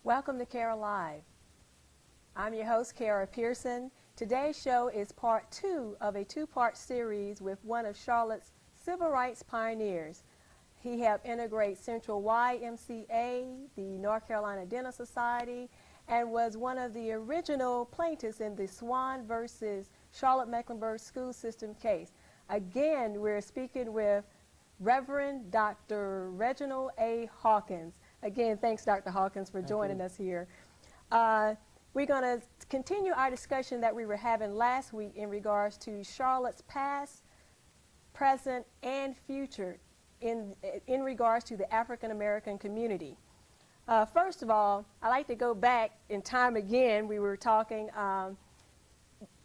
Welcome to Kara Live. I'm your host, Kara Pearson. Today's show is part 2 of a 2-part series with one of Charlotte's civil rights pioneers. He helped integrate Central YMCA, the North Carolina Dental Society, and was one of the original plaintiffs in the Swan versus Charlotte-Mecklenburg school system case. Again, we're speaking with Reverend Dr. Reginald A. Hawkins. Again, thanks, Dr. Hawkins, for joining us here. We're going to continue our discussion that we were having last week in regards to Charlotte's past, present, and future in regards to the African American community. First of all, I'd like to go back in time again. We were talking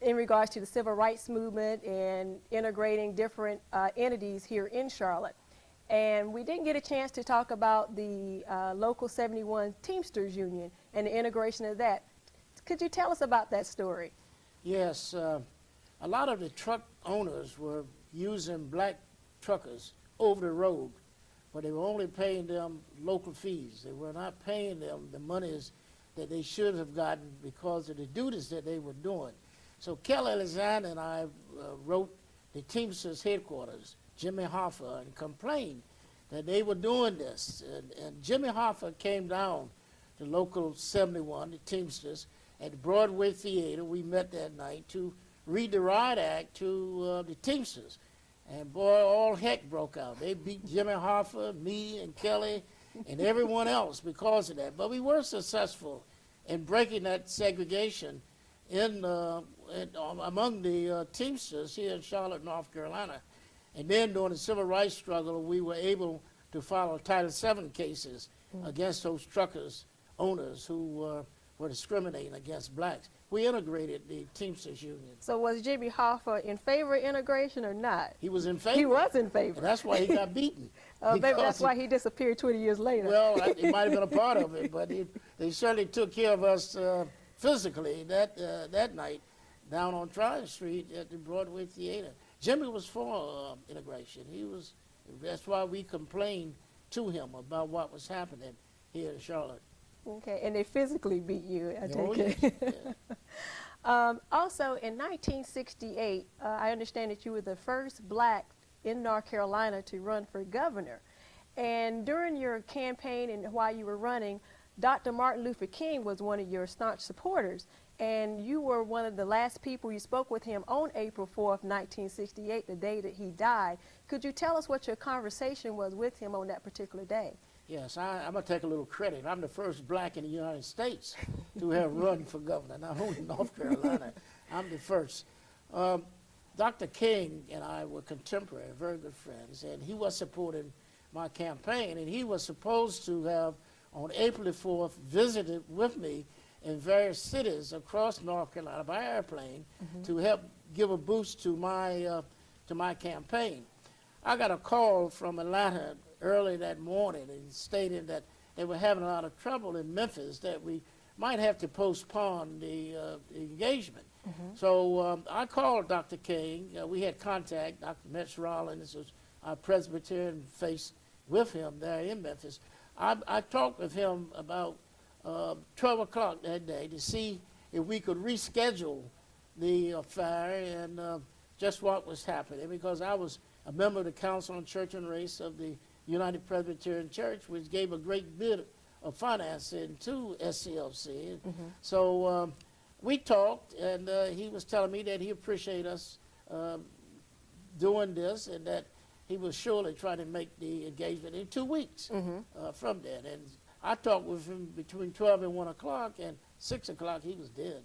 in regards to the civil rights movement and integrating different entities here in Charlotte. And we didn't get a chance to talk about the Local 71 Teamsters Union and the integration of that. Could you tell us about that story? Yes, a lot of the truck owners were using black truckers over the road, but they were only paying them local fees. They were not paying them the monies that they should have gotten because of the duties that they were doing. So Kelly Alexander and I wrote the Teamsters headquarters, Jimmy Hoffa, and complained that they were doing this. And Jimmy Hoffa came down to Local 71, the Teamsters, at the Broadway Theater. We met that night to read the riot act to the Teamsters. And boy, all heck broke out. They beat Jimmy Hoffa, me, and Kelly, and everyone else because of that. But we were successful in breaking that segregation among the Teamsters here in Charlotte, North Carolina. And then during the civil rights struggle, we were able to file Title VII cases against those truckers, owners who were discriminating against blacks. We integrated the Teamsters Union. So was Jimmy Hoffa in favor of integration or not? He was in favor. He was in favor. And that's why he got beaten. Maybe that's why he disappeared 20 years later. Well, it might have been a part of it, but they certainly took care of us physically that night down on Tryon Street at the Broadway Theater. Jimmy was for integration. That's why we complained to him about what was happening here in Charlotte. Okay, and they physically beat you, I take yes. it. Also, in 1968, I understand that you were the first black in North Carolina to run for governor. And during your campaign and while you were running, Dr. Martin Luther King was one of your staunch supporters. And you were one of the last people, you spoke with him on April 4th, 1968, the day that he died. Could you tell us what your conversation was with him on that particular day? Yes, I'm going to take a little credit. I'm the first black in the United States to have run for governor, not only North Carolina. I'm the first. Dr. King and I were contemporary, very good friends, and he was supporting my campaign, and he was supposed to have, on April the 4th, visited with me in various cities across North Carolina by airplane to help give a boost to my campaign. I got a call from Atlanta early that morning and stating that they were having a lot of trouble in Memphis, that we might have to postpone the engagement. So I called Dr. King. We had contact. Dr. Metz Rollins was our Presbyterian face with him there in Memphis. I talked with him about 12 o'clock that day to see if we could reschedule the affair and just what was happening, because I was a member of the Council on Church and Race of the United Presbyterian Church, which gave a great bit of financing to SCLC. So we talked, and he was telling me that he appreciated us doing this and that he was surely trying to make the engagement in 2 weeks from that. And I talked with him between 12 and 1 o'clock, and 6 o'clock he was dead.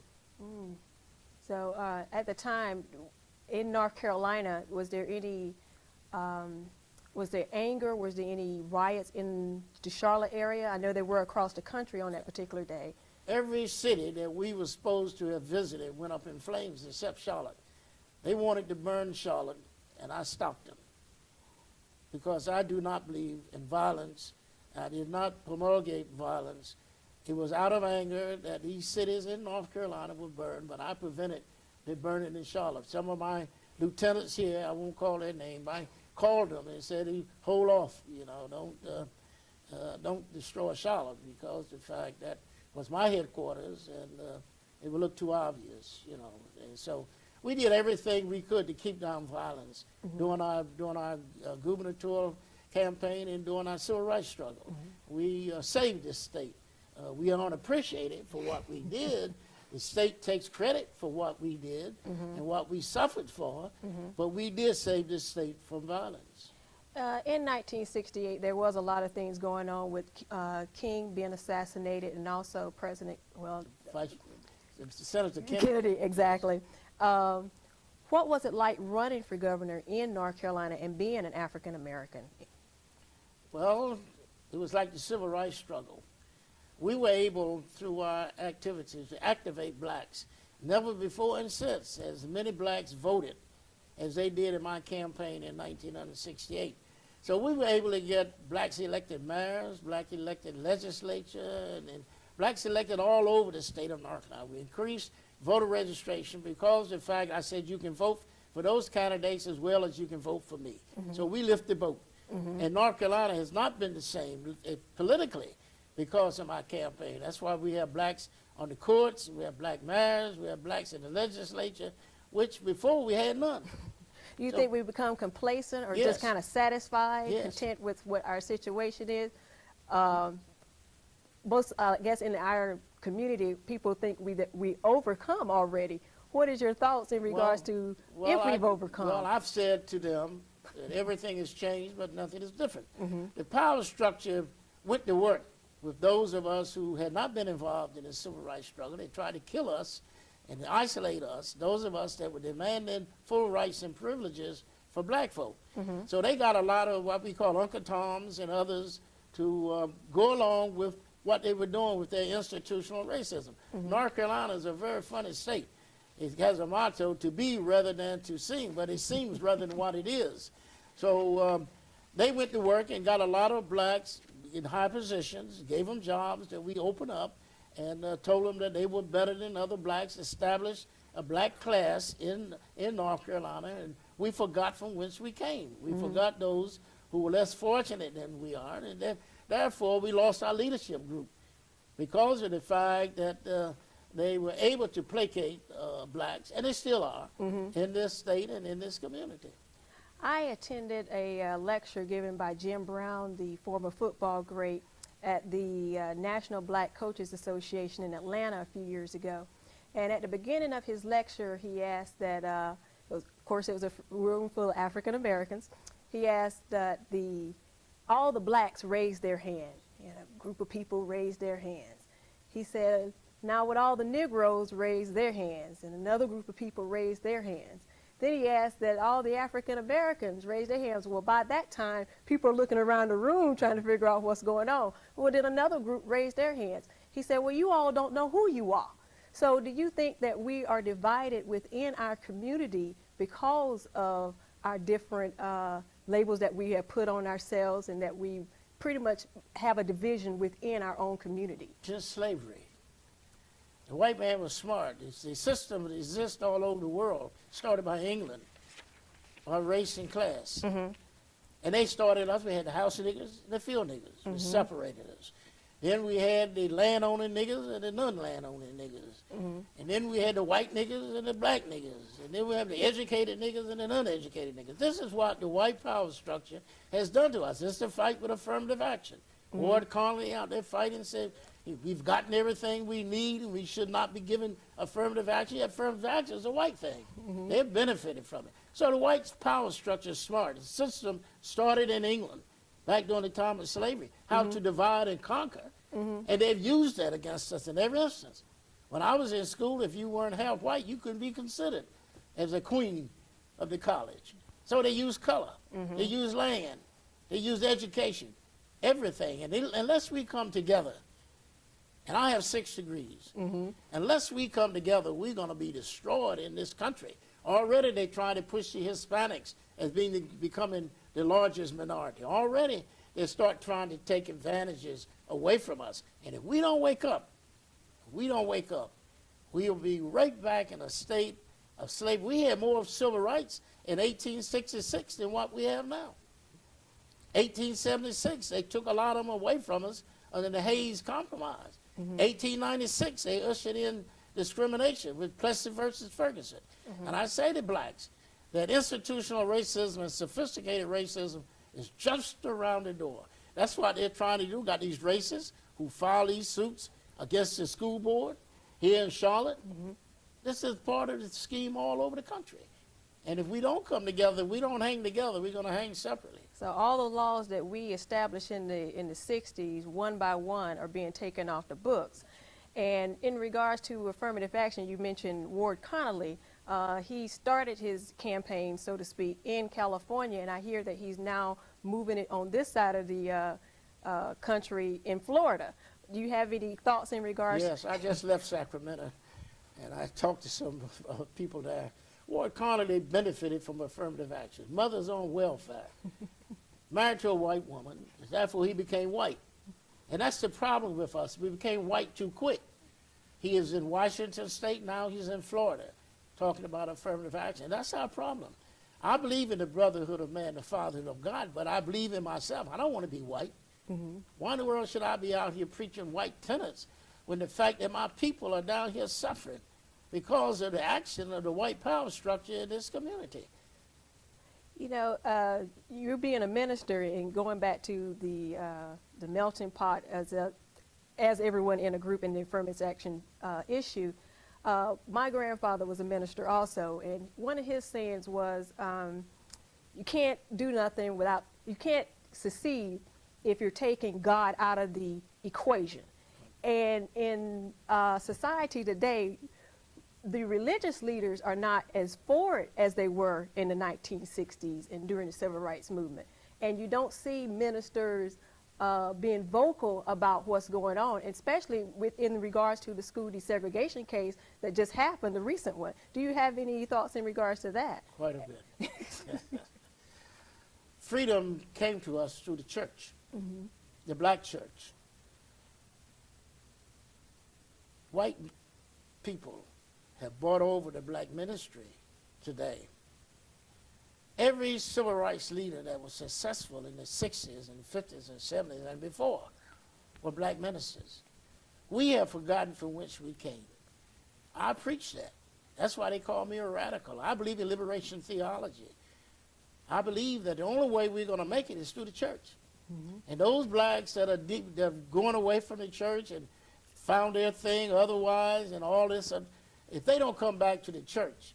So at the time in North Carolina, was there any, was there anger? Was there any riots in the Charlotte area? I know there were across the country on that particular day. Every city that we were supposed to have visited went up in flames except Charlotte. They wanted to burn Charlotte, and I stopped them, because I do not believe in violence. I did not promulgate violence. It was out of anger that these cities in North Carolina were burned, but I prevented the burning in Charlotte. Some of my lieutenants here, I won't call their name, I called them and said, hold off, you know, don't destroy Charlotte, because of the fact that was my headquarters, and it would look too obvious, you know. And so we did everything we could to keep down violence during our gubernatorial campaign and during our civil rights struggle. We saved this state. We aren't appreciated for what we did. The state takes credit for what we did and what we suffered for, but we did save this state from violence. In 1968, there was a lot of things going on with King being assassinated and also Senator Kennedy, exactly. What was it like running for governor in North Carolina and being an African American? Well, it was like the civil rights struggle. We were able, through our activities, to activate blacks. Never before and since has many blacks voted as they did in my campaign in 1968. So we were able to get blacks elected mayors, black elected legislature, and blacks elected all over the state of North Carolina. We increased voter registration because of the fact I said you can vote for those candidates as well as you can vote for me. So we lift the boat. And North Carolina has not been the same politically because of my campaign. That's why we have blacks on the courts, we have black mayors, we have blacks in the legislature, which before we had none. You think we've become complacent or just kind of satisfied, content with what our situation is? Most, I guess, in our community, people think that we overcome already. What is your thoughts in regards to if we've overcome? Well, I've said to them that everything has changed, but nothing is different. The power structure went to work with those of us who had not been involved in the civil rights struggle. They tried to kill us and isolate us, those of us that were demanding full rights and privileges for black folk. So they got a lot of what we call Uncle Toms and others to go along with what they were doing with their institutional racism. North Carolina is a very funny state. It has a motto, to be rather than to seem, but it seems rather than what it is. So they went to work and got a lot of blacks in high positions, gave them jobs that we opened up, and told them that they were better than other blacks, established a black class in North Carolina, and we forgot from whence we came. We forgot those who were less fortunate than we are, and then, therefore we lost our leadership group because of the fact that they were able to placate blacks, and they still are, in this state and in this community. I attended a lecture given by Jim Brown, the former football great, at the National Black Coaches Association in Atlanta a few years ago. And at the beginning of his lecture, he asked that, of course it was a room full of African Americans, he asked that all the blacks raise their hand. And a group of people raised their hands. He said, now would all the Negroes raise their hands? And another group of people raised their hands. Then he asked that all the African Americans raise their hands. Well, by that time, people are looking around the room trying to figure out what's going on. Well, then another group raised their hands. He said, well, you all don't know who you are. So do you think that we are divided within our community because of our different labels that we have put on ourselves, and that we pretty much have a division within our own community? Just slavery. The white man was smart. It's the system that exists all over the world, started by England, our race and class. And they started us. We had the house niggers and the field niggers, which separated us. Then we had the landowning niggers and the non-landowning niggers. And then we had the white niggers and the black niggers. And then we have the educated niggers and the uneducated niggers. This is what the white power structure has done to us. It's the fight with affirmative action. Ward Conley out there fighting said, we've gotten everything we need and we should not be given affirmative action. Affirmative action is a white thing. They've benefited from it. So the white power structure is smart. The system started in England back during the time of slavery, how to divide and conquer. And they've used that against us in every instance. When I was in school, if you weren't half white, you couldn't be considered as a queen of the college. So they used color. They used land. They used education. Everything. And unless we come together, and I have 6 degrees, unless we come together, we're going to be destroyed in this country. Already they try to push the Hispanics as becoming the largest minority. Already they start trying to take advantages away from us. And if we don't wake up, we'll be right back in a state of slavery. We had more civil rights in 1866 than what we have now. 1876, they took a lot of them away from us under the Hayes Compromise. 1896, they ushered in discrimination with Plessy versus Ferguson. And I say to blacks that institutional racism and sophisticated racism is just around the door. That's what they're trying to do. Got these racists who file these suits against the school board here in Charlotte. This is part of the scheme all over the country. And if we don't come together, we don't hang together, we're going to hang separately. So all the laws that we established in the 60s, one by one, are being taken off the books. And in regards to affirmative action, you mentioned Ward Connolly. He started his campaign, so to speak, in California, and I hear that he's now moving it on this side of the country in Florida. Do you have any thoughts in regards? Yes, I just left Sacramento, and I talked to some people there. Ward Connolly benefited from affirmative action. Mother's on welfare, married to a white woman, therefore he became white. And that's the problem with us. We became white too quick. He is in Washington State, now he's in Florida, talking about affirmative action. That's our problem. I believe in the brotherhood of man, the fatherhood of God, but I believe in myself. I don't want to be white. Why in the world should I be out here preaching white tenets when the fact that my people are down here suffering because of the action of the white power structure in this community? You know, you're being a minister and going back to the melting pot as everyone in a group in the affirmative action issue. My grandfather was a minister also, and one of his sayings was, you can't do nothing without, you can't succeed if you're taking God out of the equation. And in society today, the religious leaders are not as forward as they were in the 1960s and during the civil rights movement. And you don't see ministers being vocal about what's going on, especially in regards to the school desegregation case that just happened, the recent one. Do you have any thoughts in regards to that? Quite a bit. Freedom came to us through the church, the black church. White people have brought over the black ministry today. Every civil rights leader that was successful in the 60s and 50s and 70s and before were black ministers. We have forgotten from which we came. I preach that. That's why they call me a radical. I believe in liberation theology. I believe that the only way we're going to make it is through the church. And those blacks that are deep, that are going away from the church and found their thing otherwise and all this, if they don't come back to the church,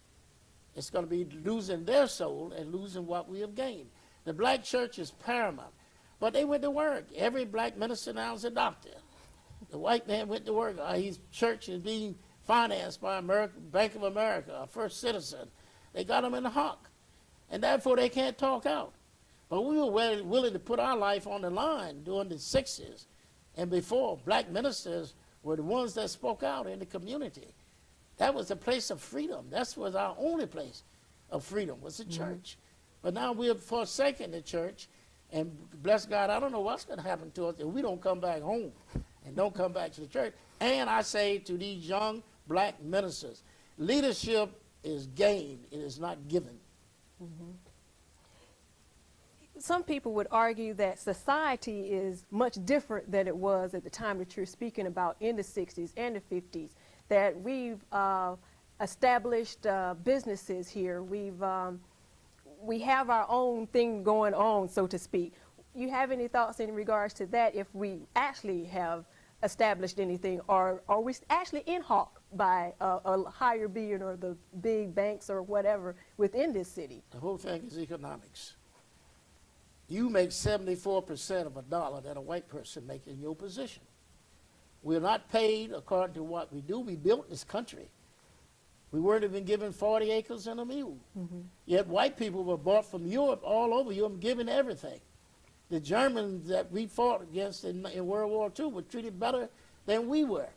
it's going to be losing their soul and losing what we have gained. The black church is paramount. But they went to work. Every black minister now is a doctor. The white man went to work. His church is being financed by Bank of America, a First Citizen. They got them in the hawk. And therefore they can't talk out. But we were willing to put our life on the line during the 60s and before. Black ministers were the ones that spoke out in the community. That was a place of freedom. That was our only place of freedom, was the church. But now we have forsaken the church, and bless God, I don't know what's going to happen to us if we don't come back home and don't come back to the church. And I say to these young black ministers, leadership is gained, it is not given. Some people would argue that society is much different than it was at the time that you're speaking about in the 60s and the 50s, that we've established businesses here. We have our own thing going on, so to speak. You have any thoughts in regards to that, if we actually have established anything, or are we actually in hawk by a higher being or the big banks or whatever within this city? The whole thing is economics. You make 74% of a dollar that a white person makes in your position. We're not paid according to what we do. We built this country. We weren't even given 40 acres and a mule. Yet white people were bought from Europe, all over Europe, given everything. The Germans that we fought against in World War II were treated better than we were.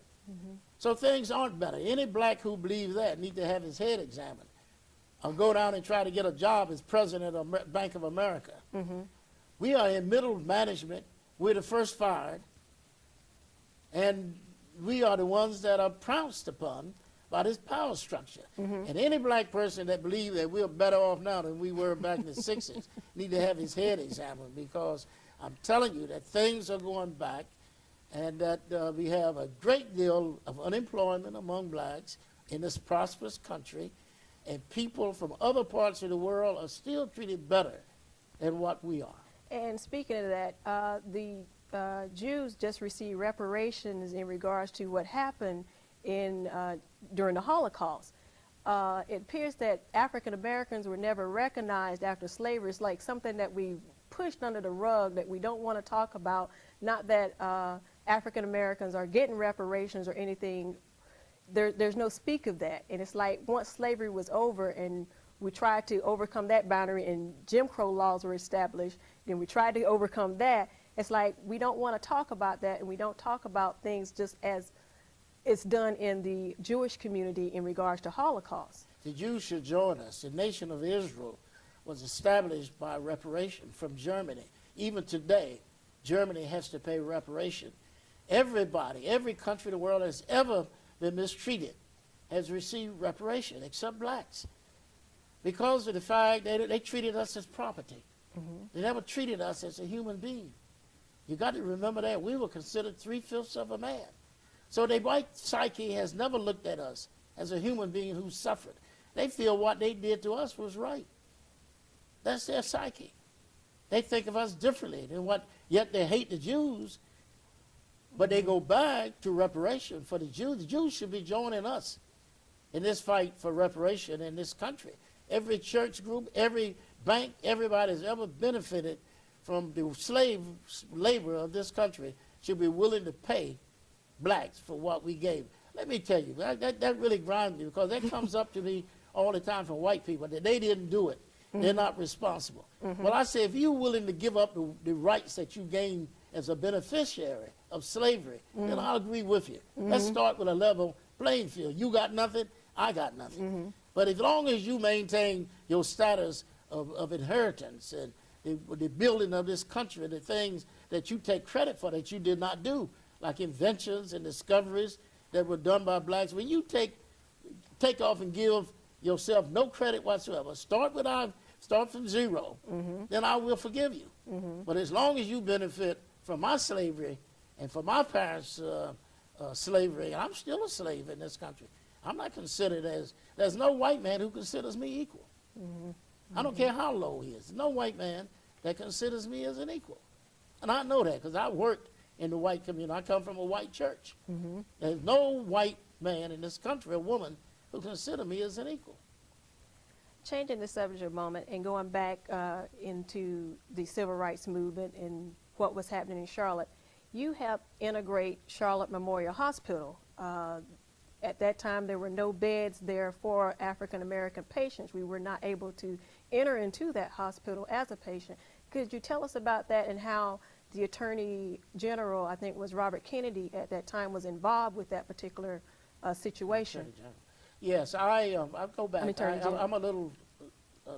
So things aren't better. Any black who believes that need to have his head examined or go down and try to get a job as president of Bank of America. We are in middle management. We're the first fired. And we are the ones that are pounced upon by this power structure. And any black person that believes that we're better off now than we were back in the 60s need to have his head examined, because I'm telling you that things are going back and that we have a great deal of unemployment among blacks in this prosperous country, and people from other parts of the world are still treated better than what we are. And speaking of that, the Jews just received reparations in regards to what happened during the Holocaust. It appears that African Americans were never recognized after slavery. It's like something that we pushed under the rug that we don't want to talk about. Not that African Americans are getting reparations or anything. There's no speak of that. And it's like once slavery was over and we tried to overcome that boundary and Jim Crow laws were established, then we tried to overcome that. It's like we don't want to talk about that, and we don't talk about things just as it's done in the Jewish community in regards to Holocaust. The Jews should join us. The nation of Israel was established by reparation from Germany. Even today, Germany has to pay reparation. Everybody, every country in the world has ever been mistreated has received reparation, except blacks, because of the fact that they treated us as property. Mm-hmm. They never treated us as a human being. You got to remember that. We were considered 3/5 of a man. So the white psyche has never looked at us as a human being who suffered. They feel what they did to us was right. That's their psyche. They think of us differently than what, yet they hate the Jews, but they go back to reparation for the Jews. The Jews should be joining us in this fight for reparation in this country. Every church group, every bank, everybody has ever benefited from the slave labor of this country should be willing to pay blacks for what we gave. Let me tell you, that really grinds me, because that comes up to me all the time from white people, that they didn't do it. Mm-hmm. They're not responsible. Mm-hmm. Well, I say, if you're willing to give up the rights that you gained as a beneficiary of slavery, mm-hmm. then I'll agree with you. Mm-hmm. Let's start with a level playing field. You got nothing, I got nothing. Mm-hmm. But as long as you maintain your status of inheritance and the building of this country, the things that you take credit for that you did not do, like inventions and discoveries that were done by blacks, when you take off and give yourself no credit whatsoever, start from zero, mm-hmm. then I will forgive you. Mm-hmm. But as long as you benefit from my slavery and from my parents' slavery, I'm still a slave in this country. I'm not considered there's no white man who considers me equal. Mm-hmm. I don't care how low he is. No white man that considers me as an equal. And I know that because I worked in the white community. I come from a white church. Mm-hmm. There's no white man in this country, a woman, who considers me as an equal. Changing the subject a moment and going back into the civil rights movement and what was happening in Charlotte, you helped integrate Charlotte Memorial Hospital. At that time, there were no beds there for African-American patients. We were not able to enter into that hospital as a patient. Could you tell us about that and how the Attorney General, I think was Robert Kennedy at that time, was involved with that particular situation? Yes, I go back. I'm a little,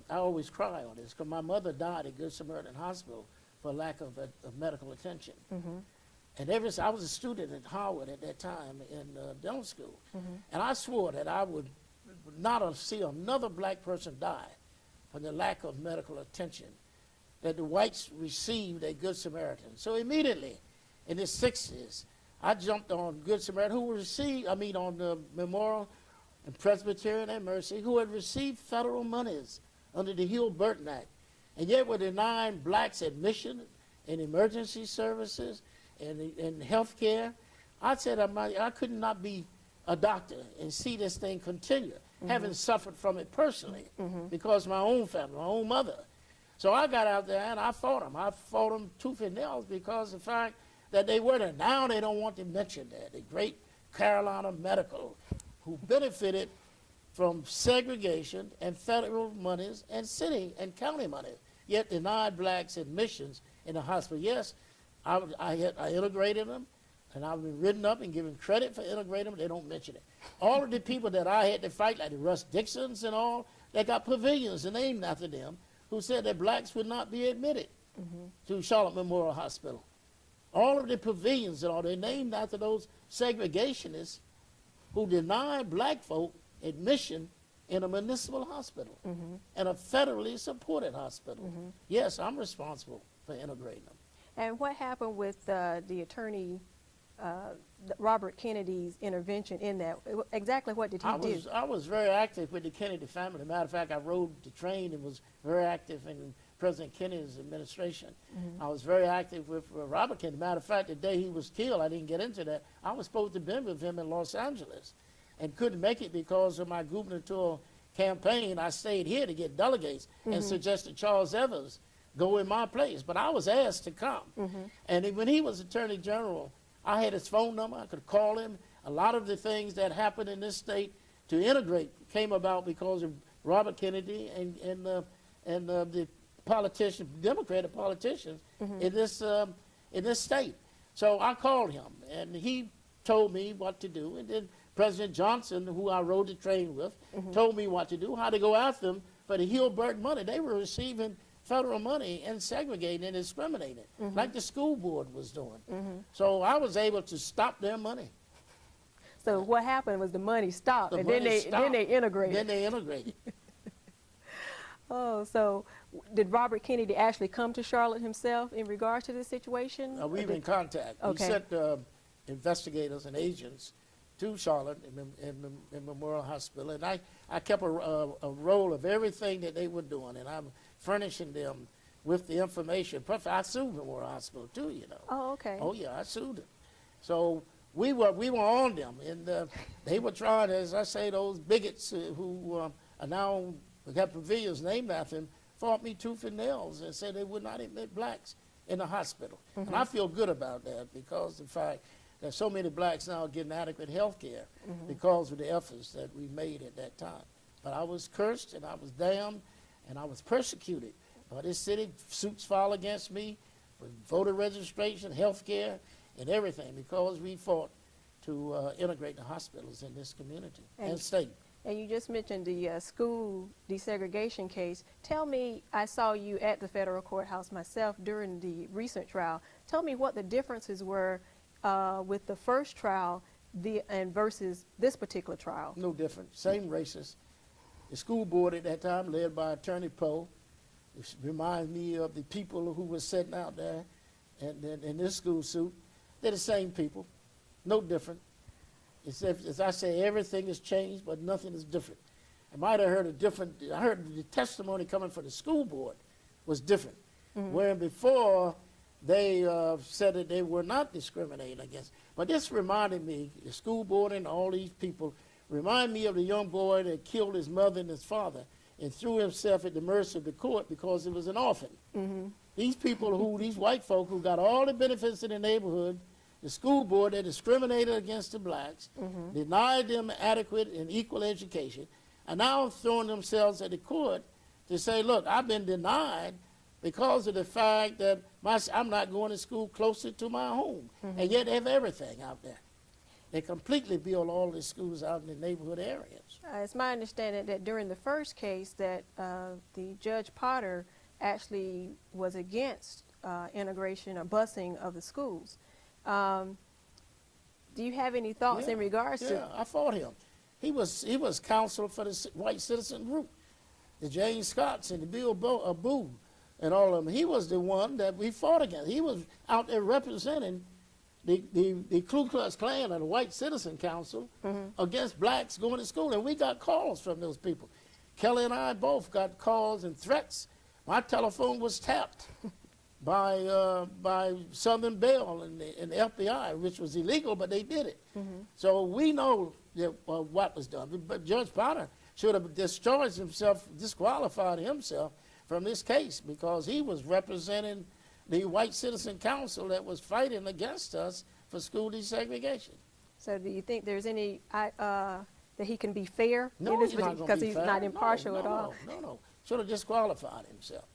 I always cry on this because my mother died at Good Samaritan Hospital for lack of medical attention. Mm-hmm. And I was a student at Howard at that time in dental school. Mm-hmm. And I swore that I would not see another black person die from the lack of medical attention that the whites received at Good Samaritan. So immediately in the 60s, I jumped on Good Samaritan, on the Memorial and Presbyterian and Mercy, who had received federal monies under the Hill-Burton Act, and yet were denying blacks admission in emergency services and health care. I said I could not be a doctor and see this thing continue, mm-hmm. having suffered from it personally, mm-hmm. because my own family, my own mother. So I got out there and I fought them. I fought them tooth and nail because of the fact that they were there. Now they don't want to mention that. The great Carolina Medical, who benefited from segregation and federal monies and city and county money, yet denied blacks admissions in the hospital. Yes, I integrated them, and I've been written up and given credit for integrating them. They don't mention it. All of the people that I had to fight, like the Russ Dixons and all, they got pavilions named after them, who said that blacks would not be admitted mm-hmm. to Charlotte Memorial Hospital. All of the pavilions and all, they're named after those segregationists who denied black folk admission in a municipal hospital mm-hmm. and a federally supported hospital. Mm-hmm. Yes, I'm responsible for integrating them. And what happened with the Attorney Robert Kennedy's intervention in that. Exactly what did he do? I was very active with the Kennedy family. Matter of fact, I rode the train and was very active in President Kennedy's administration. I was very active with Robert Kennedy. Matter of fact, the day he was killed, I didn't get into that. I was supposed to have been with him in Los Angeles and couldn't make it because of my gubernatorial campaign. I stayed here to get delegates and suggested Charles Evans go in my place. But I was asked to come. And when he was Attorney General, I had his phone number. I could call him. A lot of the things that happened in this state to integrate came about because of Robert Kennedy and the politicians, Democratic politicians in this state. So I called him, and he told me what to do. And then President Johnson, who I rode the train with, told me what to do, how to go after them for the Hilbert money. They were receiving federal money and segregating and discriminating, like the school board was doing. So I was able to stop their money. So what happened was the money stopped, and then they integrated. Then they integrated. Oh, so did Robert Kennedy actually come to Charlotte himself in regards to this situation? We were in contact. Okay. He sent investigators and agents to Charlotte in Memorial Hospital, and I kept a roll of everything that they were doing, and I'm furnishing them with the information. Plus, I sued Memorial Hospital too, you know. Oh, okay. Oh yeah, I sued them. So we were on them, and they were trying, as I say, those bigots who are now got pavilions named after him, fought me tooth and nails and said they would not admit blacks in the hospital. And I feel good about that because of the fact that so many blacks now are getting adequate health care because of the efforts that we made at that time. But I was cursed and I was damned and I was persecuted. This city, suits filed against me for voter registration, health care, and everything because we fought to integrate the hospitals in this community and state. And you just mentioned the school desegregation case. Tell me, I saw you at the federal courthouse myself during the recent trial. Tell me what the differences were with the first trial and versus this particular trial. No different. Same races. The school board at that time, led by Attorney Poe, which reminds me of the people who were sitting out there and in this school suit. They're the same people. No different. As I say, everything has changed, but nothing is different. I might have heard I heard the testimony coming from the school board was different. Where before they said that they were not discriminating against. But this reminded me, the school board and all these people, remind me of the young boy that killed his mother and his father and threw himself at the mercy of the court because he was an orphan. These people these white folk who got all the benefits in the neighborhood, the school board that discriminated against the blacks, denied them adequate and equal education, are now throwing themselves at the court to say, look, I've been denied because of the fact that I'm not going to school closer to my home. And yet they have everything out there. They completely build all the schools out in the neighborhood areas. It's my understanding that during the first case that the Judge Potter actually was against integration or busing of the schools. Do you have any thoughts in regards to? Yeah, I fought him. He was counsel for the white citizen group, the James Scotts and the Bill Boo and all of them. He was the one that we fought against. He was out there representing the Ku Klux Klan and the White Citizen Council against blacks going to school. And we got calls from those people. Kelly and I both got calls and threats. My telephone was tapped by Southern Bell and the FBI, which was illegal, but they did it. So we know that, what was done. But Judge Potter should have discharged himself, disqualified himself from this case because he was representing the White Citizen Council that was fighting against us for school desegregation. So do you think there's any, that he can be fair? No, he's not going to be fair. Because he's not impartial at all? No. Should have disqualified himself.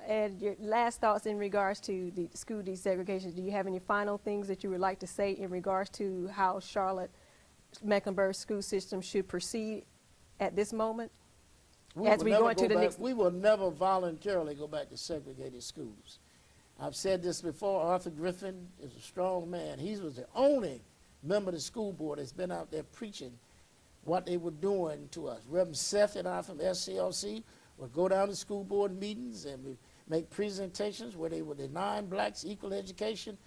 And your last thoughts in regards to the school desegregation, do you have any final things that you would like to say in regards to how Charlotte-Mecklenburg school system should proceed at this moment? We will never voluntarily go back to segregated schools. I've said this before, Arthur Griffin is a strong man. He was the only member of the school board that's been out there preaching what they were doing to us. Reverend Seth and I from SCLC would go down to school board meetings and we make presentations where they were denying blacks equal education.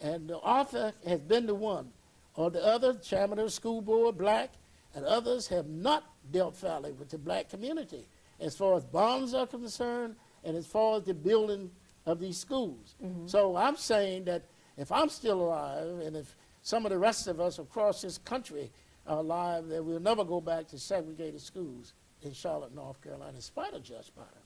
And the author has been the one, or the other, chairman of the school board, black, and others have not dealt fairly with the black community as far as bonds are concerned and as far as the building of these schools. So I'm saying that if I'm still alive and if some of the rest of us across this country are alive, that we'll never go back to segregated schools in Charlotte, North Carolina, in spite of Judge Potter.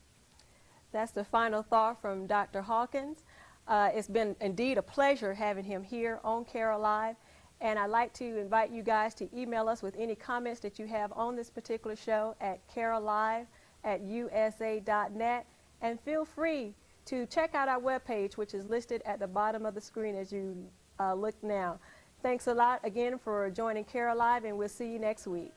That's the final thought from Dr. Hawkins. It's been indeed a pleasure having him here on Care Alive, and I'd like to invite you guys to email us with any comments that you have on this particular show at carealive@usa.net, and feel free to check out our webpage, which is listed at the bottom of the screen as you look now. Thanks a lot again for joining Care Alive, and we'll see you next week.